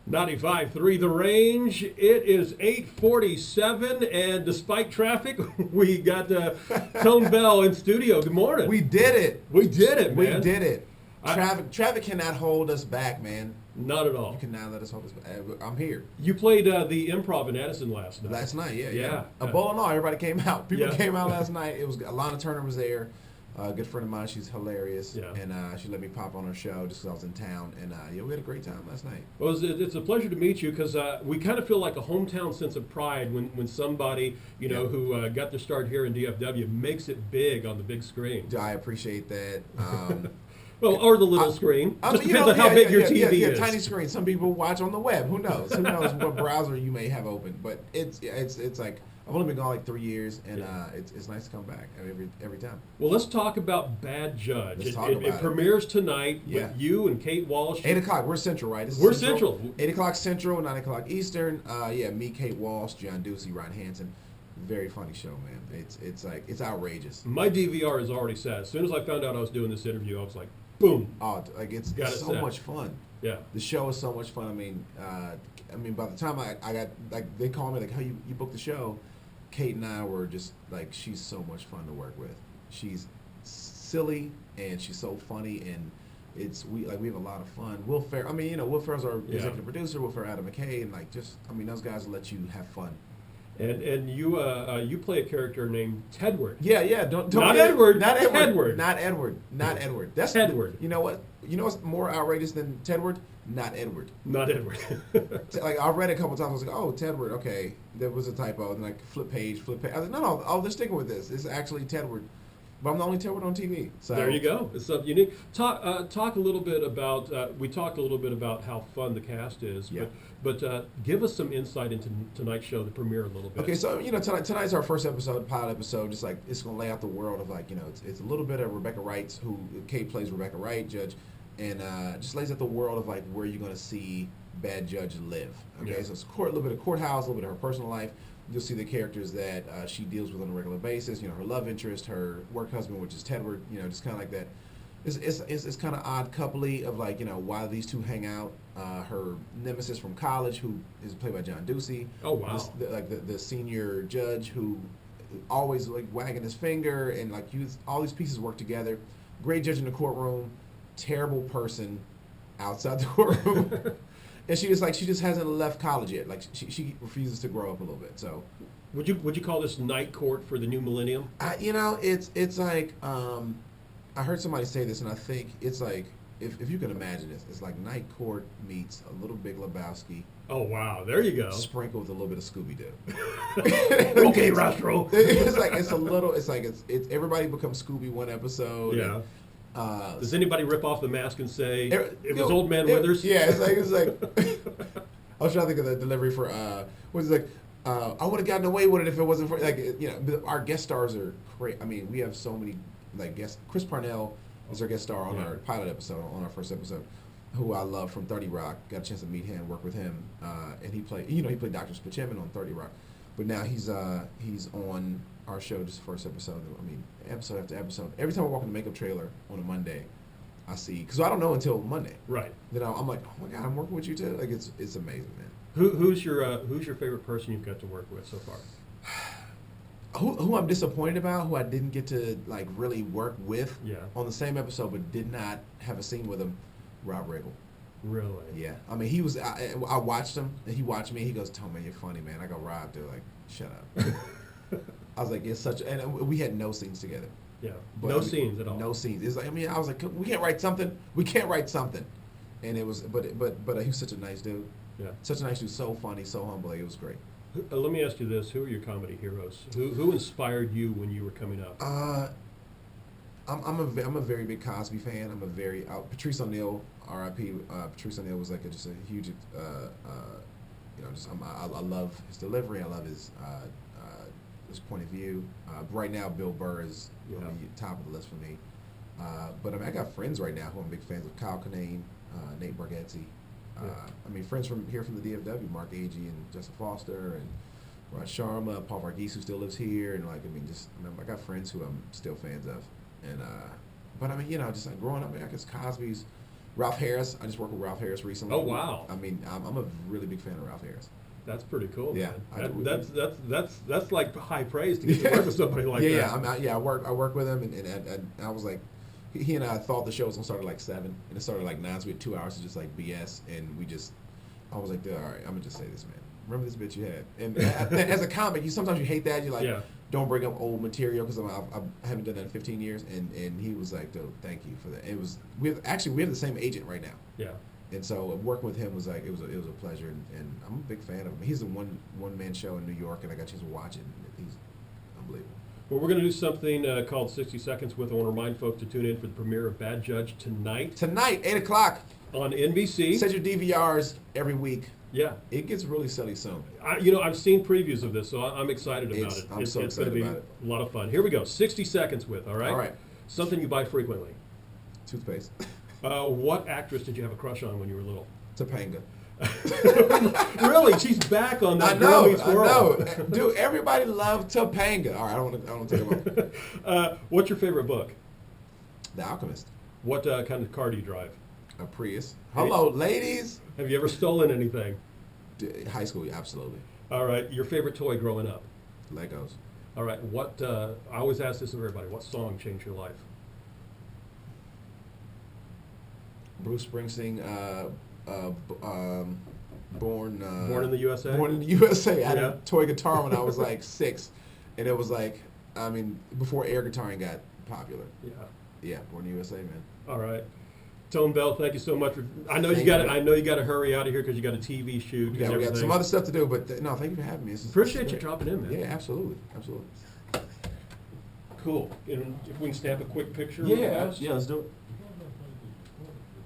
95.3 The Range. It is 8:47, and despite traffic, we got Tone Bell in studio. Good morning. We did it. We did it, man. We did it. Traffic cannot hold us back, man. Not at all. You cannot let us hold us back. I'm here. You played the Improv in Addison last night. Last night, yeah. Yeah. A bowl and all, everybody came out. People Yeah. came out last night. It was Alana Turner was there. A good friend of mine. She's hilarious. Yeah. And she let me pop on her show just because I was in town. And yeah, we had a great time last night. Well, it's a pleasure to meet you because we kind of feel like a hometown sense of pride when somebody, who got their start here in DFW makes it big on the big screen. I appreciate that. Well, or the little screen. Just depends on how big your TV is. Tiny screen. Some people watch on the web. Who knows? Who knows what browser you may have open? But it's like I've only been gone like 3 years, and it's nice to come back every time. Well, let's talk about Bad Judge. Let's talk about it premieres tonight with you and Kate Walsh. 8 o'clock. We're Central, right? We're Central. 8 o'clock Central, 9 o'clock Eastern. Me, Kate Walsh, John Ducey, Ryan Hansen. Very funny show, man. It's outrageous. My DVR is already set. As soon as I found out I was doing this interview, I was like, boom. Oh, like it's so much fun. Yeah. The show is so much fun. I mean, by the time I got, like, they call me like, "How you booked the show?" Kate and I were just like, she's so much fun to work with. She's silly and she's so funny, and we have a lot of fun. Will Ferrell's our executive producer. Will Ferrell, Adam McKay, and those guys will let you have fun. And you play a character named Tedward. Yeah. Don't not Edward. Not Edward. Tedward. Not Edward. Not Edward. That's Tedward. You know what? You know what's more outrageous than Tedward? Not Edward. Not Edward. Like I read it a couple times. I was like, oh, Tedward. Okay, there was a typo. And like flip page. I was like, no. Oh, they're sticking with this. It's actually Tedward. But I'm the only Tedward on TV. So there you go. It's something unique. Talk a little bit about. We talked a little bit about how fun the cast is. Yeah. But give us some insight into tonight's show, the premiere, a little bit. Okay, so tonight's our first episode, pilot episode. Just like it's gonna lay out the world of it's a little bit of Rebecca Wright's, who Kate plays Rebecca Wright, Judge, and just lays out the world of like where you're gonna see Bad Judge live. Okay, Yeah. so it's a little bit of courthouse, a little bit of her personal life. You'll see the characters that she deals with on a regular basis. Her love interest, her work husband, which is Tedward. Just kind of like that. It's kind of odd coupley of like why these two hang out. Her nemesis from college, who is played by John Ducey. Oh wow! The senior judge who always like wagging his finger, and like all these pieces work together. Great judge in the courtroom, terrible person outside the courtroom. And she just hasn't left college yet. Like she refuses to grow up a little bit. So, would you call this night court for the new millennium? It's like I heard somebody say this, and I think it's like if you can imagine this, it's like Night Court meets a little Big Lebowski. Oh wow, there you go. Sprinkled with a little bit of Scooby Doo. Okay, Rostro. It's everybody becomes Scooby one episode. Yeah. And, does anybody rip off the mask and say it was Old Man Withers? Yeah, it's like I was trying to think of the delivery for was like I would have gotten away with it if it wasn't for our guest stars are great. I mean, we have so many guests. Chris Parnell is our guest star on our pilot episode, on our first episode, who I love from 30 Rock. Got a chance to meet him, work with him, and he played Dr. Spachemin on 30 Rock, but now he's on our show, just the first episode. I mean, episode after episode. Every time I walk in the makeup trailer on a Monday, I see, because I don't know until Monday. Right. Then I'm like, oh my God, I'm working with you too. Like it's amazing, man. Who's your favorite person you've got to work with so far? Who I'm disappointed about, who I didn't get to like really work with on the same episode, but did not have a scene with him, Rob Riggle. Really? Yeah. I mean, he was. I watched him, and he watched me. He goes, "Tell me you're funny, man." I go, "Rob, dude, like, shut up." I was like, "It's such," and we had no scenes together. Yeah. But, scenes at all. No scenes. It's like I was like, we can't write something. We can't write something, and it was, but he was such a nice dude. Yeah. Such a nice dude. So funny, so humble. Like, it was great. Let me ask you this: who are your comedy heroes? Who inspired you when you were coming up? I'm a very big Cosby fan. I'm a very Patrice O'Neal, R.I.P. Patrice O'Neal was like just a huge, I love his delivery. I love his point of view. Right now, Bill Burr is on the top of the list for me. But I mean, I got friends right now who I'm big fans of: Kyle Kinane, Nate Bargatze. I mean, friends from here from the DFW: Mark Agee and Justin Foster and Raj Sharma, Paul Varghese, who still lives here, and I got friends who I'm still fans of. And but I mean, just like growing up, I guess Cosby's Ralph Harris. I just worked with Ralph Harris recently. Oh, wow. I mean, I'm a really big fan of Ralph Harris. That's pretty cool. Yeah, man. That's like high praise to get to work with somebody like that. I work with him, and I was like, he and I thought the show was gonna start at like 7, and it started at like 9, so we had 2 hours of just like BS, and I was like, all right, I'm gonna just say this, man. Remember this bitch you had, and as a comic, sometimes you hate that. You like, don't bring up old material because I haven't done that in 15 years, and he was like, dude, thank you for that. We have the same agent right now. Yeah. And so working with him was like it was a pleasure, and I'm a big fan of him. He's a one man show in New York, and I got a chance to watch it. And he's unbelievable. Well, we're going to do something called 60 Seconds with. I want to remind folks to tune in for the premiere of Bad Judge tonight. Tonight, 8 o'clock on NBC. Set your DVRs every week. Yeah, it gets really silly soon. I've seen previews of this, so I'm excited about it. I'm so excited about it. A lot of fun. Here we go. 60 Seconds with. All right. All right. Something you buy frequently. Toothpaste. What actress did you have a crush on when you were little? Topanga. Really? She's back on that. I know. Dude, everybody loved Topanga. All right, I don't want to take about. What's your favorite book? The Alchemist. What kind of car do you drive? A Prius. Hello, ladies. Have you ever stolen anything? High school, absolutely. All right. Your favorite toy growing up? Legos. All right. What? I always ask this of everybody. What song changed your life? Bruce Springsteen, Born in the USA. Born in the USA. I had a toy guitar when I was like 6, and it was like, before air guitaring got popular. Yeah. Yeah, Born in the USA, man. All right. Tone Bell, thank you so much. I know you got to hurry out of here because you got a TV shoot. Yeah, we got some other stuff to do, but no, thank you for having me. Appreciate you dropping in, man. Yeah, absolutely. Cool. And if we can snap a quick picture. Yeah, let's do it.